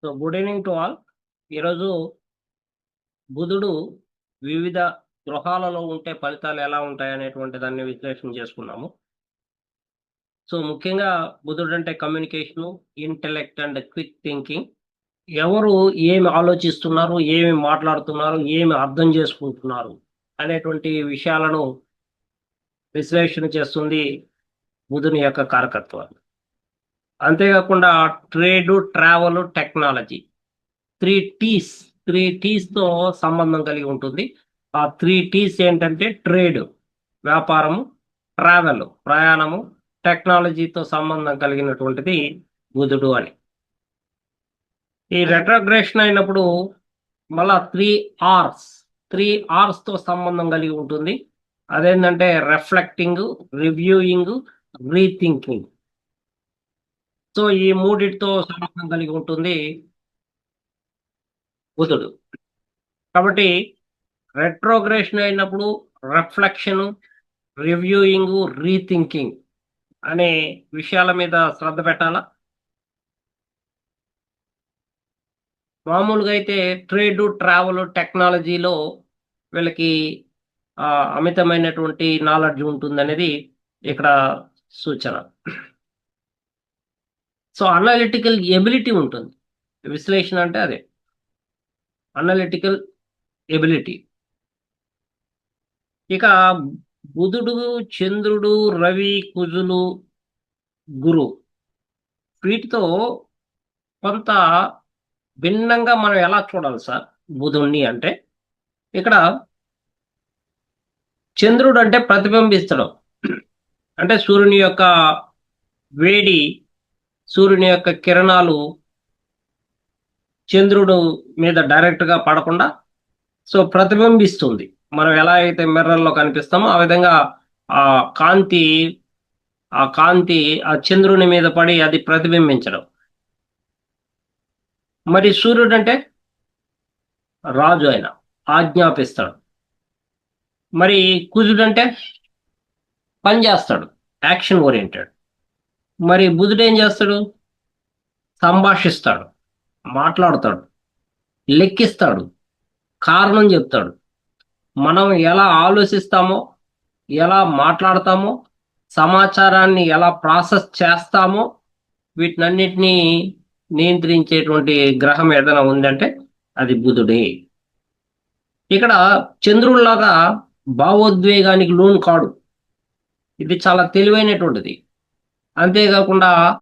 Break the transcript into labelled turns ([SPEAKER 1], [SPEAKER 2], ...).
[SPEAKER 1] So good evening to all. ఈరోజు బుధుడు వివిధ గృహాలలో ఉంటే ఫలితాలు ఎలా ఉంటాయి అనేటువంటి దాన్ని విశ్లేషణ చేసుకున్నాము. సో ముఖ్యంగా బుధుడు అంటే communication, intellect and quick thinking. ఎవరు ఏమి ఆలోచిస్తున్నారు, ఏమి మాట్లాడుతున్నారు, ఏమి అర్థం చేసుకుంటున్నారు అనేటువంటి విషయాలను విశ్లేషణ చేస్తుంది బుధుని యొక్క కారకత్వాలు. అంతేకాకుండా ట్రేడు, ట్రావెల్, టెక్నాలజీ 3 టీస్ 3 టీస్‌తో సంబంధం కలిగి ఉంటుంది. ఆ 3 టీస్ ఏంటంటే ట్రేడ్ వ్యాపారము, ట్రావెల్ ప్రయాణము, టెక్నాలజీతో సంబంధం కలిగినటువంటిది బుధుడు అని. ఈ రెట్రోగ్రేషన్ అయినప్పుడు మళ్ళా 3 ఆర్స్‌తో సంబంధం కలిగి ఉంటుంది. అదేంటంటే రిఫ్లెక్టింగ్, రివ్యూయింగ్, రీథింకింగ్. సో ఈ మూడిటితో సంబంధం కలిగి ఉంటుంది బుధుడు. కాబట్టి రెట్రోగ్రేషన్ అయినప్పుడు రిఫ్లెక్షను, రివ్యూయింగ్, రీథింకింగ్ అనే విషయాల మీద శ్రద్ధ పెట్టాలా? మామూలుగా అయితే ట్రేడు, ట్రావెల్, టెక్నాలజీలో వీళ్ళకి అమితమైనటువంటి నాలెడ్జ్ ఉంటుందనేది ఇక్కడ సూచన. సో అనలిటికల్ ఎబిలిటీ ఉంటుంది. విశ్లేషణ అంటే అదే. Analytical ability. ఇక బుధుడు, చంద్రుడు, రవి, కుజులు, గురు వీటితో కొంత భిన్నంగా మనం ఎలా చూడాలి సార్ బుధుడిని అంటే, ఇక్కడ చంద్రుడు అంటే ప్రతిబింబిస్తడం. అంటే సూర్యుని యొక్క వేడి, సూర్యుని యొక్క కిరణాలు చంద్రుడు మీద డైరెక్ట్‌గా పడకుండా సో ప్రతిబింబిస్తుంది. మనం ఎలా అయితే మిర్రర్‌లో కనిపిస్తామో ఆ విధంగా ఆ కాంతి ఆ చంద్రుని మీద పడి అది ప్రతిబింబించడం. మరి సూర్యుడంటే రాజు ఆయన, ఆజ్ఞాపిస్తాడు. మరి కుజుడంటే పని చేస్తాడు, యాక్షన్ ఓరియెంటెడ్. మరి బుధుడు ఏం చేస్తాడు? సంభాషిస్తాడు, మాట్లాడతాడు, లెక్కిస్తాడు, కారణం చెప్తాడు. మనం ఎలా ఆలోచిస్తామో, ఎలా మాట్లాడతామో, సమాచారాన్ని ఎలా ప్రాసెస్ చేస్తామో వీటినన్నిటినీ నియంత్రించేటువంటి గ్రహం ఏదైనా ఉందంటే అది బుధుడే. ఇక్కడ చంద్రుడిలాగా భావోద్వేగానికి లోను కాడు. ఇది చాలా తెలివైనటువంటిది. అంతేకాకుండా